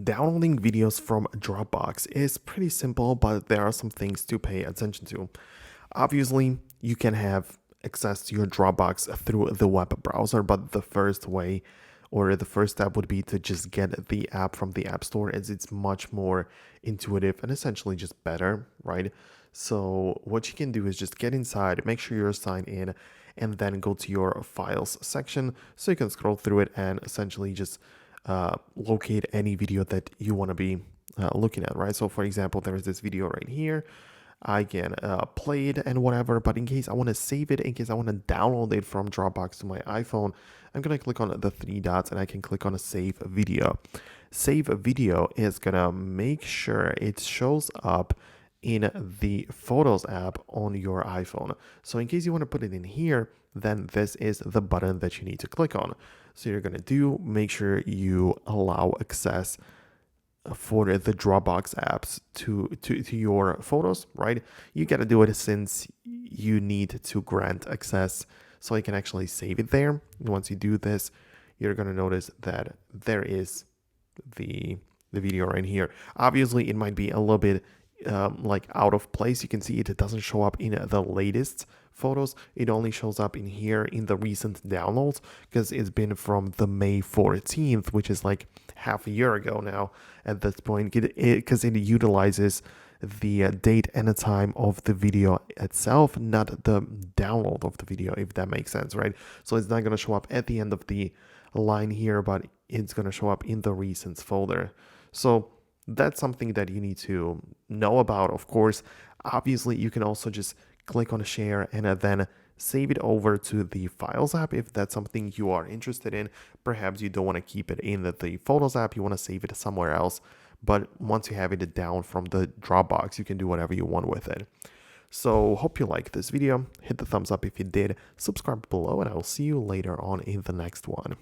Downloading videos from Dropbox is pretty simple, but there are some things to pay attention to. Obviously, you can have access to your Dropbox through the web browser, but the first way or the first step would be to just get the app from the App Store, as it's much more intuitive and essentially just better, right? So, what you can do is just get inside, make sure you're signed in, and then go to your files section so you can scroll through it and essentially just locate any video that you want to be looking at, right? So, for example, there's this video right here. I can play it and whatever, but in case I want to save it, in case I want to download it from Dropbox to my iPhone, I'm going to click on the three dots and I can click on a save video. Save video is going to make sure it shows up in the Photos app on your iPhone. So in case you want to put it in here, then this is the button that you need to click on. So you're going to do, make sure you allow access for the Dropbox apps to your photos, right? You got to do it since you need to grant access so you can actually save it there. And once you do this, you're going to notice that there is the video right here. Obviously, it might be a little bit like out of place. You can see it doesn't show up in the latest photos. It only shows up in here in the recent downloads because it's been from the May 14th, which is like half a year ago now at this point, because it utilizes the date and the time of the video itself, not the download of the video, if that makes sense, right? So it's not going to show up at the end of the line here, but it's going to show up in the recents folder. So that's something that you need to know about. Of course, obviously, you can also just click on share and then save it over to the Files app if that's something you are interested in. Perhaps you don't want to keep it in the Photos app, you want to save it somewhere else. But once you have it down from the Dropbox, you can do whatever you want with it. So hope you liked this video. Hit the thumbs up if you did, subscribe below, and I will see you later on in the next one.